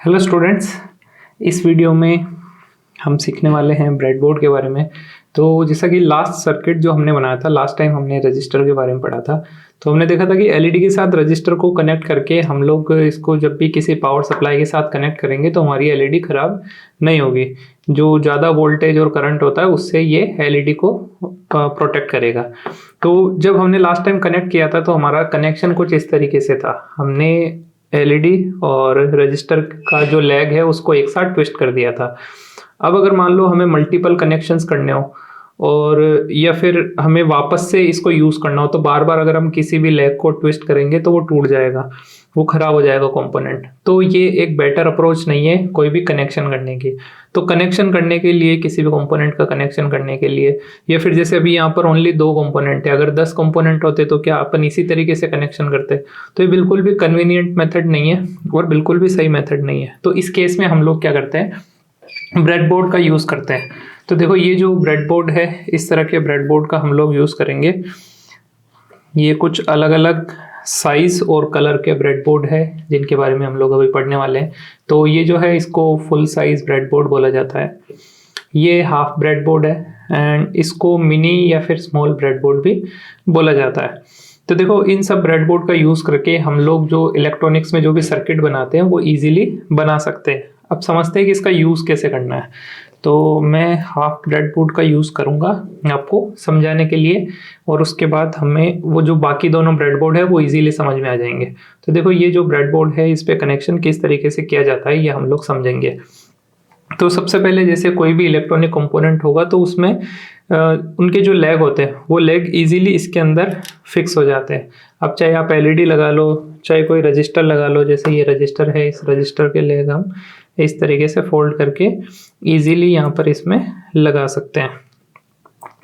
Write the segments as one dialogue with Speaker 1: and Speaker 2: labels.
Speaker 1: Hello students, इस video में हम सीखने वाले हैं ब्रेडबोर्ड के बारे में। तो जैसा कि लास्ट सर्किट जो हमने बनाया था, लास्ट टाइम हमने रजिस्टर के बारे में पढ़ा था। तो हमने देखा था कि एलईडी के साथ रजिस्टर को कनेक्ट करके हम लोग इसको जब भी किसी पावर सप्लाई के साथ कनेक्ट करेंगे तो हमारी एलईडी ख़राब नहीं होगी। जो ज़्यादा वोल्टेज और करंट होता है उससे ये एलईडी को प्रोटेक्ट करेगा। तो जब हमने लास्ट टाइम कनेक्ट किया था तो हमारा कनेक्शन कुछ इस तरीके से था। हमने एलईडी और रजिस्टर का जो लेग है उसको एक साथ ट्विस्ट कर दिया था। अब अगर मान लो हमें मल्टीपल कनेक्शंस करने हो और या फिर हमें वापस से इसको यूज़ करना हो तो बार बार अगर हम किसी भी लेग को ट्विस्ट करेंगे तो वो टूट जाएगा, वो ख़राब हो जाएगा कंपोनेंट। तो ये एक बेटर अप्रोच नहीं है कोई भी कनेक्शन करने की। तो कनेक्शन करने के लिए, किसी भी कंपोनेंट का कनेक्शन करने के लिए, या फिर जैसे अभी यहाँ पर ओनली 2 कंपोनेंट है, अगर 10 कंपोनेंट होते तो क्या अपन इसी तरीके से कनेक्शन करते। तो ये बिल्कुल भी कन्वीनियंट मेथड नहीं है और बिल्कुल भी सही मेथड नहीं है। तो इस केस में हम लोग क्या करते हैं, ब्रेडबोर्ड का यूज़ करते हैं। तो देखो ये जो ब्रेडबोर्ड है, इस तरह के ब्रेडबोर्ड का हम लोग यूज़ करेंगे। ये कुछ अलग अलग साइज़ और कलर के ब्रेडबोर्ड है जिनके बारे में हम लोग अभी पढ़ने वाले हैं। तो ये जो है इसको फुल साइज़ ब्रेडबोर्ड बोला जाता है। ये हाफ ब्रेडबोर्ड है एंड इसको मिनी या फिर स्मॉल ब्रेडबोर्ड भी बोला जाता है। तो देखो इन सब ब्रेडबोर्ड का यूज़ करके हम लोग जो इलेक्ट्रॉनिक्स में जो भी सर्किट बनाते हैं वो ईजिली बना सकते हैं। अब समझते हैं कि इसका यूज़ कैसे करना है। तो मैं हाफ ब्रेडबोर्ड का यूज़ करूँगा आपको समझाने के लिए, और उसके बाद हमें वो जो बाकी दोनों ब्रेडबोर्ड है वो इजीली समझ में आ जाएंगे। तो देखो ये जो ब्रेडबोर्ड है इस पे कनेक्शन किस तरीके से किया जाता है ये हम लोग समझेंगे। तो सबसे पहले जैसे कोई भी इलेक्ट्रॉनिक कंपोनेंट होगा तो उसमें उनके जो लेग होते हैं वो लेग इजीली इसके अंदर फिक्स हो जाते हैं। अब चाहे आप एलईडी लगा लो, चाहे कोई रजिस्टर लगा लो, जैसे ये रजिस्टर है, इस रजिस्टर के लेग हम इस तरीके से फोल्ड करके इजीली यहाँ पर इसमें लगा सकते हैं।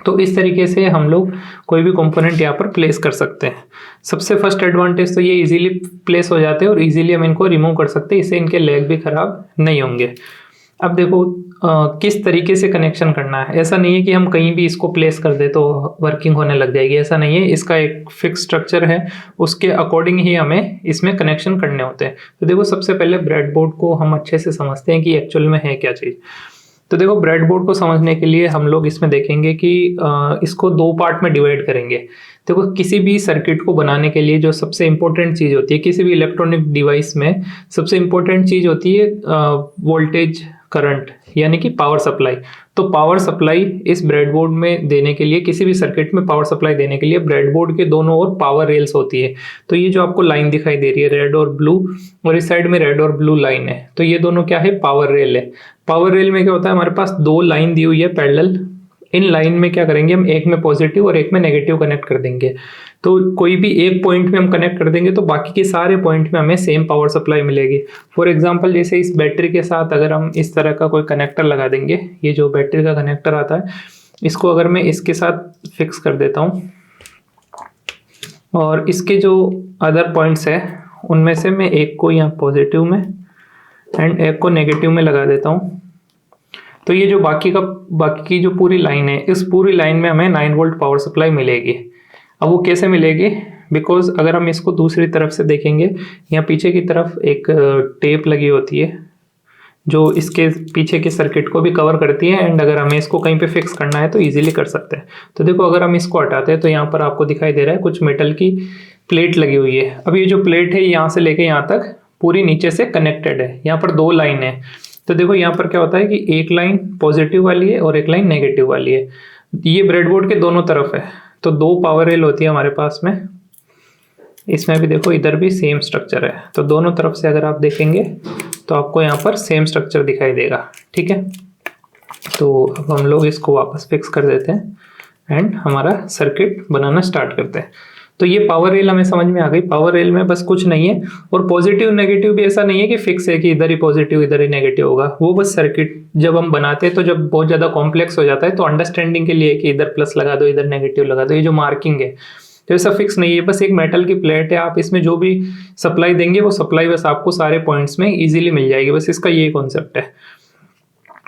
Speaker 1: तो इस तरीके से हम लोग कोई भी कंपोनेंट यहाँ पर प्लेस कर सकते हैं। सबसे फर्स्ट एडवांटेज तो ये इजीली प्लेस हो जाते हैं और इजीली हम इनको रिमूव कर सकते हैं, इससे इनके लेग भी खराब नहीं होंगे। अब देखो किस तरीके से कनेक्शन करना है। ऐसा नहीं है कि हम कहीं भी इसको प्लेस कर दे तो वर्किंग होने लग जाएगी, ऐसा नहीं है। इसका एक फिक्स स्ट्रक्चर है, उसके अकॉर्डिंग ही हमें इसमें कनेक्शन करने होते हैं। तो देखो सबसे पहले ब्रेडबोर्ड को हम अच्छे से समझते हैं कि एक्चुअल में है क्या चीज़। तो देखो ब्रेडबोर्ड को समझने के लिए हम लोग इसमें देखेंगे कि इसको 2 पार्ट में डिवाइड करेंगे। देखो किसी भी सर्किट को बनाने के लिए जो सबसे इम्पोर्टेंट चीज़ होती है, किसी भी इलेक्ट्रॉनिक डिवाइस में सबसे इम्पोर्टेंट चीज़ होती है वोल्टेज, करंट, यानी कि पावर सप्लाई। तो पावर सप्लाई इस ब्रेडबोर्ड में देने के लिए, किसी भी सर्किट में पावर सप्लाई देने के लिए ब्रेडबोर्ड के दोनों ओर पावर रेल्स होती है। तो ये जो आपको लाइन दिखाई दे रही है रेड और ब्लू, और इस साइड में रेड और ब्लू लाइन है, तो ये दोनों क्या है, पावर रेल है। पावर रेल में क्या होता है, हमारे पास 2 लाइन दी हुई है पैरेलल। इन लाइन में क्या करेंगे हम, एक में पॉजिटिव और एक में नेगेटिव कनेक्ट कर देंगे। तो कोई भी एक पॉइंट में हम कनेक्ट कर देंगे तो बाकी के सारे पॉइंट में हमें सेम पावर सप्लाई मिलेगी। फॉर एग्जांपल जैसे इस बैटरी के साथ अगर हम इस तरह का कोई कनेक्टर लगा देंगे, ये जो बैटरी का कनेक्टर आता है इसको अगर मैं इसके साथ फिक्स कर देता हूँ और इसके जो अदर पॉइंट्स है उनमें से मैं एक को यहाँ पॉजिटिव में एंड एक को नेगेटिव में लगा देता हूँ, तो ये जो बाकी की जो पूरी लाइन है, इस पूरी लाइन में हमें 9 वोल्ट पावर सप्लाई मिलेगी। अब वो कैसे मिलेगी, बिकॉज अगर हम इसको दूसरी तरफ से देखेंगे, यहाँ पीछे की तरफ एक टेप लगी होती है जो इसके पीछे के सर्किट को भी कवर करती है, एंड अगर हमें इसको कहीं पे फिक्स करना है तो इजीली कर सकते हैं। तो देखो अगर हम इसको हटाते हैं तो यहाँ पर आपको दिखाई दे रहा है कुछ मेटल की प्लेट लगी हुई है। अब ये जो प्लेट है यहाँ से लेके यहाँ तक पूरी नीचे से कनेक्टेड है। यहाँ पर 2 लाइन है। तो देखो यहाँ पर क्या होता है कि एक लाइन पॉजिटिव वाली है और एक लाइन नेगेटिव वाली है। ये ब्रेडबोर्ड के दोनों तरफ है, तो 2 पावर रेल होती है हमारे पास में। इसमें भी देखो इधर भी सेम स्ट्रक्चर है, तो दोनों तरफ से अगर आप देखेंगे तो आपको यहाँ पर सेम स्ट्रक्चर दिखाई देगा। ठीक है, तो अब हम लोग इसको वापस फिक्स कर देते हैं एंड हमारा सर्किट बनाना स्टार्ट करते हैं। तो ये पावर रेल हमें समझ में आ गई। पावर रेल में बस कुछ नहीं है, और पॉजिटिव नेगेटिव भी ऐसा नहीं है कि फिक्स है कि इधर ही पॉजिटिव इधर ही नेगेटिव होगा। वो बस सर्किट जब हम बनाते हैं तो जब बहुत ज़्यादा कॉम्प्लेक्स हो जाता है तो अंडरस्टैंडिंग के लिए कि इधर प्लस लगा दो इधर नेगेटिव लगा दो, ये जो मार्किंग है तो ऐसा फिक्स नहीं है। बस एक मेटल की प्लेट है, आप इसमें जो भी सप्लाई देंगे वो सप्लाई बस आपको सारे पॉइंट्स में ईजिली मिल जाएगी। बस इसका ये कॉन्सेप्ट है।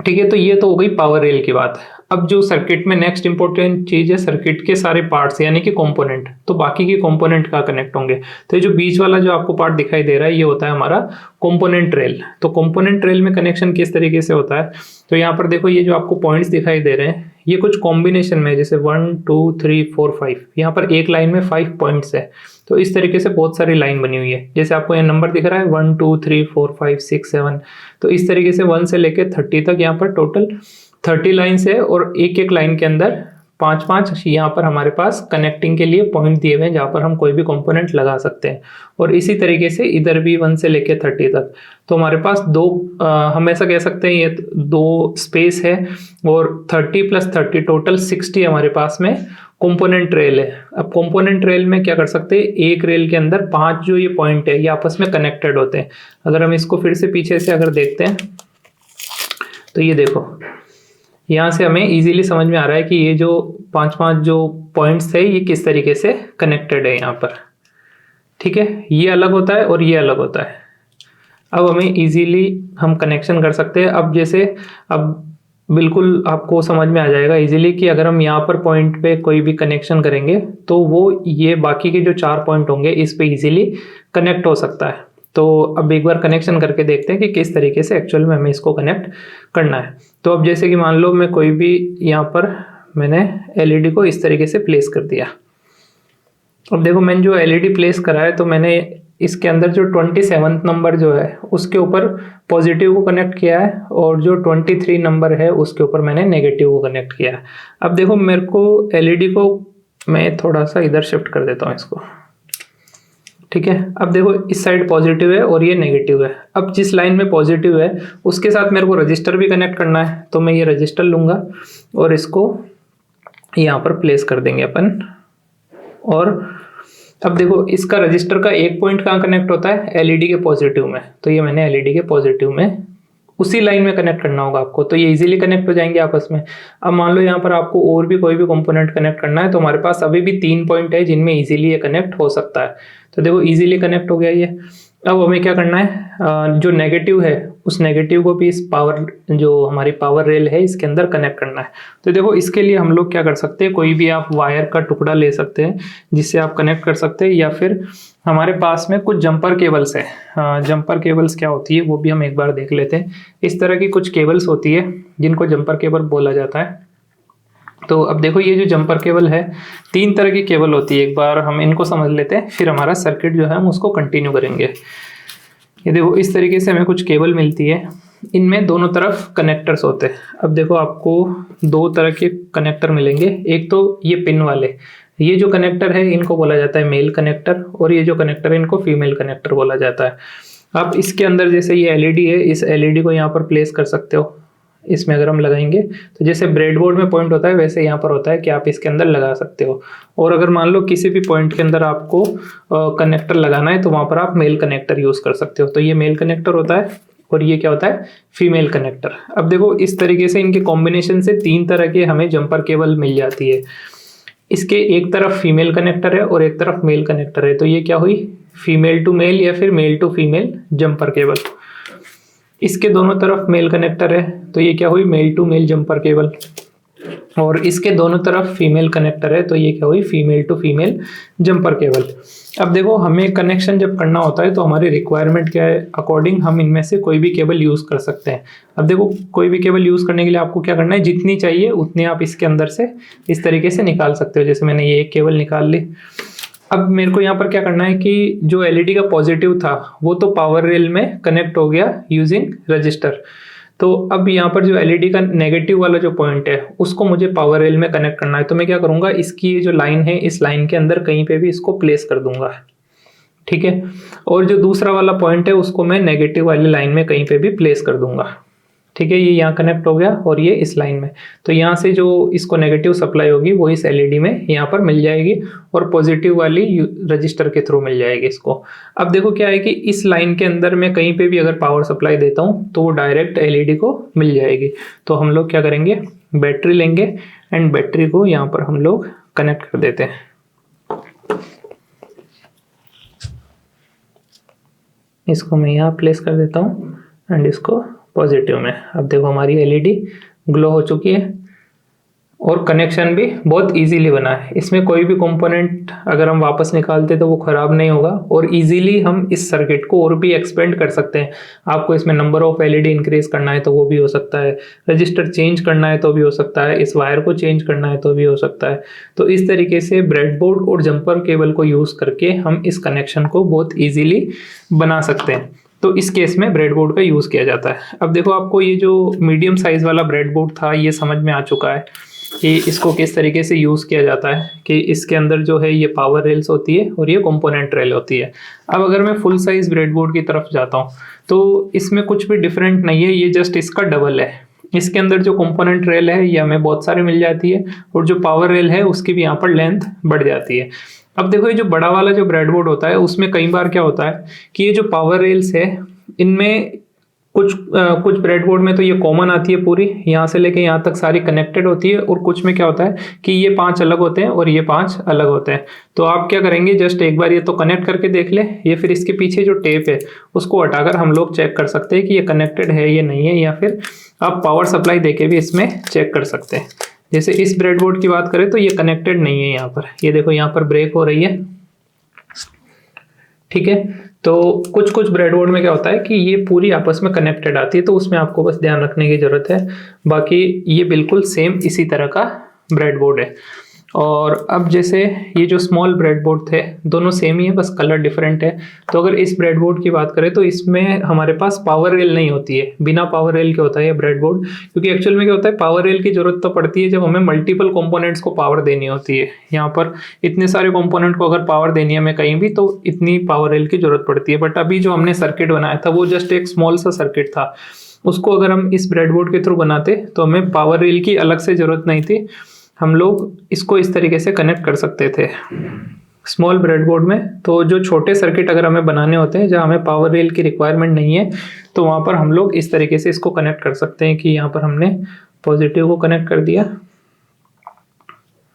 Speaker 1: ठीक है, तो ये तो हो गई पावर रेल की बात। अब जो सर्किट में नेक्स्ट इंपॉर्टेंट चीज है, सर्किट के सारे पार्ट्स यानी कि कंपोनेंट, तो बाकी के कंपोनेंट कहाँ कनेक्ट होंगे। तो ये जो बीच वाला जो आपको पार्ट दिखाई दे रहा है ये होता है हमारा कंपोनेंट रेल। तो कंपोनेंट रेल में कनेक्शन किस तरीके से होता है, तो यहाँ पर देखो ये जो आपको पॉइंट्स दिखाई दे रहे हैं ये कुछ कॉम्बिनेशन में, जैसे 1 2 3 4 5, यहाँ पर एक लाइन में 5 पॉइंट्स है। तो इस तरीके से बहुत सारी लाइन बनी हुई है, जैसे आपको यहाँ नंबर दिख रहा है 1 2 3 4 5 6 7। तो इस तरीके से 1 से लेकर 30 तक यहाँ पर टोटल 30 लाइन्स है, और एक एक लाइन के अंदर 5 यहाँ पर हमारे पास कनेक्टिंग के लिए पॉइंट दिए हुए हैं जहाँ पर हम कोई भी कंपोनेंट लगा सकते हैं। और इसी तरीके से इधर भी 1 से लेकर 30 तक। तो हमारे पास हम ऐसा कह सकते हैं ये 2 स्पेस है, और 30 + 30 टोटल 60 हमारे पास में कंपोनेंट रेल है। अब कंपोनेंट रेल में क्या कर सकते हैं, एक रेल के अंदर 5 जो ये पॉइंट है ये आपस में कनेक्टेड होते हैं। अगर हम इसको फिर से पीछे से अगर देखते हैं तो ये देखो, यहाँ से हमें इजीली समझ में आ रहा है कि ये जो 5 जो पॉइंट्स है ये किस तरीके से कनेक्टेड है यहाँ पर। ठीक है, ये अलग होता है और ये अलग होता है। अब हमें इजीली हम कनेक्शन कर सकते हैं। अब जैसे अब बिल्कुल आपको समझ में आ जाएगा इजीली कि अगर हम यहाँ पर पॉइंट पे कोई भी कनेक्शन करेंगे तो वो ये बाकी के जो 4 पॉइंट होंगे इस पे इजीली कनेक्ट हो सकता है। तो अब एक बार कनेक्शन करके देखते हैं कि किस तरीके से एक्चुअल में हमें इसको कनेक्ट करना है। तो अब जैसे कि मान लो मैं कोई भी यहाँ पर मैंने एलईडी को इस तरीके से प्लेस कर दिया। अब देखो मैंने जो एलईडी प्लेस करा है तो मैंने इसके अंदर जो 27 नंबर जो है उसके ऊपर पॉजिटिव को कनेक्ट किया है, और जो 23 नंबर है उसके ऊपर मैंने नेगेटिव को कनेक्ट किया है। अब देखो मेरे को एलईडी को मैं थोड़ा सा इधर शिफ्ट कर देता हूँ इसको। ठीक है, अब देखो इस साइड पॉजिटिव है और ये नेगेटिव है। अब जिस लाइन में पॉजिटिव है उसके साथ मेरे को रजिस्टर भी कनेक्ट करना है, तो मैं ये रजिस्टर लूँगा और इसको यहाँ पर प्लेस कर देंगे अपन। और अब देखो इसका रजिस्टर का एक पॉइंट कहाँ कनेक्ट होता है, एलईडी के पॉजिटिव में। तो ये मैंने एलईडी के पॉजिटिव में उसी लाइन में कनेक्ट करना होगा आपको, तो ये इजीली कनेक्ट हो जाएंगे आपस में। अब मान लो यहाँ पर आपको और भी कोई भी कंपोनेंट कनेक्ट करना है, तो हमारे पास अभी भी 3 पॉइंट है जिनमें इजीली ये कनेक्ट हो सकता है। तो देखो इजीली कनेक्ट हो गया ये। अब हमें क्या करना है, जो नेगेटिव है उस नेगेटिव को भी इस पावर जो हमारी पावर रेल है इसके अंदर कनेक्ट करना है। तो देखो इसके लिए हम लोग क्या कर सकते हैं, कोई भी आप वायर का टुकड़ा ले सकते हैं जिससे आप कनेक्ट कर सकते हैं, या फिर हमारे पास में कुछ जंपर केबल्स है। जंपर केबल्स क्या होती है वो भी हम एक बार देख लेते हैं। इस तरह की कुछ केबल्स होती है जिनको जंपर केबल बोला जाता है। तो अब देखो ये जो जंपर केबल है 3 तरह की केबल होती है, एक बार हम इनको समझ लेते हैं फिर हमारा सर्किट जो है हम उसको कंटिन्यू करेंगे। ये देखो इस तरीके से हमें कुछ केबल मिलती है, इनमें दोनों तरफ कनेक्टर्स होते हैं। अब देखो आपको 2 तरह के कनेक्टर मिलेंगे, एक तो ये पिन वाले, ये जो कनेक्टर है इनको बोला जाता है मेल कनेक्टर, और ये जो कनेक्टर है इनको फीमेल कनेक्टर बोला जाता है। अब इसके अंदर जैसे ये एलईडी है, इस एलईडी को यहाँ पर प्लेस कर सकते हो। इसमें अगर हम लगाएंगे तो जैसे ब्रेडबोर्ड में पॉइंट होता है वैसे यहाँ पर होता है कि आप इसके अंदर लगा सकते हो। और अगर मान लो किसी भी पॉइंट के अंदर आपको कनेक्टर लगाना है तो वहाँ पर आप मेल कनेक्टर यूज़ कर सकते हो। तो ये मेल कनेक्टर होता है, और ये क्या होता है, फीमेल कनेक्टर। अब देखो इस तरीके से इनके कॉम्बिनेशन से 3 तरह के हमें जंपर केबल मिल जाती है। इसके एक तरफ फीमेल कनेक्टर है और एक तरफ मेल कनेक्टर है, तो ये क्या हुई, फीमेल टू मेल या फिर male to female jumper cable. इसके दोनों तरफ मेल कनेक्टर है तो ये क्या हुई, male to male jumper cable. और इसके दोनों तरफ फीमेल कनेक्टर है तो ये क्या हुई, female to female jumper cable. अब देखो हमें कनेक्शन जब करना होता है तो हमारी रिक्वायरमेंट के अकॉर्डिंग हम इनमें से कोई भी केबल यूज़ कर सकते हैं। अब देखो कोई भी केबल यूज़ करने के लिए आपको क्या करना है, जितनी चाहिए उतनी आप इसके अंदर से इस तरीके से निकाल सकते हो। जैसे मैंने ये एक केबल निकाल ली। अब मेरे को यहाँ पर क्या करना है कि जो एलईडी का पॉजिटिव था वो तो पावर रेल में कनेक्ट हो गया यूजिंग रजिस्टर। तो अब यहाँ पर जो एलईडी का नेगेटिव वाला जो पॉइंट है उसको मुझे पावर रेल में कनेक्ट करना है। तो मैं क्या करूँगा, इसकी जो लाइन है इस लाइन के अंदर कहीं पे भी इसको प्लेस कर दूंगा। ठीक है, और जो दूसरा वाला पॉइंट है उसको मैं नेगेटिव वाली लाइन में कहीं पे भी प्लेस कर दूंगा। ठीक है, ये यहाँ कनेक्ट हो गया और ये इस लाइन में। तो यहाँ से जो इसको नेगेटिव सप्लाई होगी वो इस एलईडी में यहाँ पर मिल जाएगी, और पॉजिटिव वाली रजिस्टर के थ्रू मिल जाएगी इसको। अब देखो क्या है कि इस लाइन के अंदर मैं कहीं पे भी अगर पावर सप्लाई देता हूँ तो वो डायरेक्ट एलईडी को मिल जाएगी। तो हम लोग क्या करेंगे, बैटरी लेंगे एंड बैटरी को यहाँ पर हम लोग कनेक्ट कर देते हैं। इसको मैं यहाँ प्लेस कर देता हूँ एंड इसको पॉजिटिव में। अब देखो हमारी एलईडी ग्लो हो चुकी है। और कनेक्शन भी बहुत इजीली बना है। इसमें कोई भी कंपोनेंट अगर हम वापस निकालते तो वो ख़राब नहीं होगा और इजीली हम इस सर्किट को और भी एक्सपेंड कर सकते हैं। आपको इसमें नंबर ऑफ एलईडी इंक्रीज करना है तो वो भी हो सकता है, रजिस्टर चेंज करना है तो भी हो सकता है, इस वायर को चेंज करना है तो भी हो सकता है। तो इस तरीके से ब्रेडबोर्ड और जंपर केबल को यूज़ करके हम इस कनेक्शन को बहुत ईजीली बना सकते हैं। तो इस केस में ब्रेडबोर्ड का यूज़ किया जाता है। अब देखो, आपको ये जो मीडियम साइज़ वाला ब्रेडबोर्ड था ये समझ में आ चुका है कि इसको किस तरीके से यूज़ किया जाता है, कि इसके अंदर जो है ये पावर रेल्स होती है और ये कंपोनेंट रेल होती है। अब अगर मैं फुल साइज़ ब्रेडबोर्ड की तरफ जाता हूँ तो इसमें कुछ भी डिफरेंट नहीं है, ये जस्ट इसका डबल है। इसके अंदर जो कंपोनेंट रेल है ये हमें बहुत सारे मिल जाती है और जो पावर रेल है उसकी भी यहाँ पर लेंथ बढ़ जाती है। अब देखो, ये जो बड़ा वाला जो ब्रेडबोर्ड होता है उसमें कई बार क्या होता है कि ये जो पावर रेल्स है इनमें कुछ ब्रेडबोर्ड में तो ये कॉमन आती है पूरी, यहाँ से लेके यहाँ तक सारी कनेक्टेड होती है, और कुछ में क्या होता है कि ये 5 अलग होते हैं और ये 5 अलग होते हैं। तो आप क्या करेंगे, जस्ट एक बार ये तो कनेक्ट करके देख ले, ये फिर इसके पीछे जो टेप है उसको हटाकर हम लोग चेक कर सकते हैं कि ये कनेक्टेड है ये नहीं है, या फिर आप पावर सप्लाई देके भी इसमें चेक कर सकते हैं। जैसे इस ब्रेडबोर्ड की बात करें तो ये कनेक्टेड नहीं है, यहाँ पर ये देखो यहाँ पर ब्रेक हो रही है, ठीक है। तो कुछ ब्रेडबोर्ड में क्या होता है कि ये पूरी आपस में कनेक्टेड आती है, तो उसमें आपको बस ध्यान रखने की ज़रूरत है। बाकी ये बिल्कुल सेम इसी तरह का ब्रेडबोर्ड है। और अब जैसे ये जो स्मॉल ब्रेडबोर्ड थे दोनों सेम ही है, बस कलर डिफरेंट है। तो अगर इस ब्रेडबोर्ड की बात करें तो इसमें हमारे पास पावर रेल नहीं होती है, बिना पावर रेल के होता है ये ब्रेडबोर्ड। क्योंकि एक्चुअल में क्या होता है, पावर रेल की जरूरत तो पड़ती है जब हमें मल्टीपल कंपोनेंट्स को पावर देनी होती है। यहाँ पर इतने सारे कंपोनेंट को अगर पावर देनी है हमें कहीं भी, तो इतनी पावर रेल की जरूरत पड़ती है। बट अभी जो हमने सर्किट बनाया था वो जस्ट एक स्मॉल सा सर्किट था, उसको अगर हम इस ब्रेडबोर्ड के थ्रू बनाते तो हमें पावर रेल की अलग से जरूरत नहीं थी, हम लोग इसको इस तरीके से कनेक्ट कर सकते थे स्मॉल ब्रेडबोर्ड में। तो जो छोटे सर्किट अगर हमें बनाने होते हैं जहाँ हमें पावर रेल की रिक्वायरमेंट नहीं है, तो वहाँ पर हम लोग इस तरीके से इसको कनेक्ट कर सकते हैं कि यहाँ पर हमने पॉजिटिव को कनेक्ट कर दिया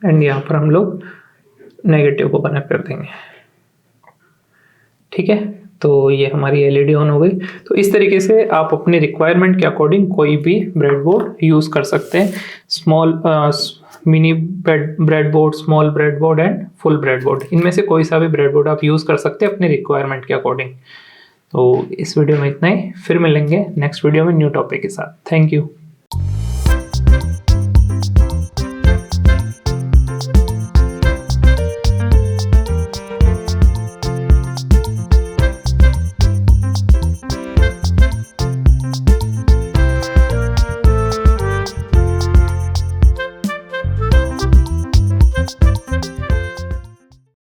Speaker 1: एंड यहाँ पर हम लोग नेगेटिव को कनेक्ट कर देंगे, ठीक है। तो ये हमारी एलईडी ऑन हो गई। तो इस तरीके से आप अपने रिक्वायरमेंट के अकॉर्डिंग कोई भी ब्रेडबोर्ड यूज़ कर सकते हैं, small mini breadboard, small breadboard and full breadboard, इनमें से कोई सा भी ब्रेडबोर्ड आप यूज़ कर सकते हैं अपने रिक्वायरमेंट के अकॉर्डिंग। तो इस वीडियो में इतना ही, फिर मिलेंगे नेक्स्ट वीडियो में न्यू टॉपिक के साथ। Thank you.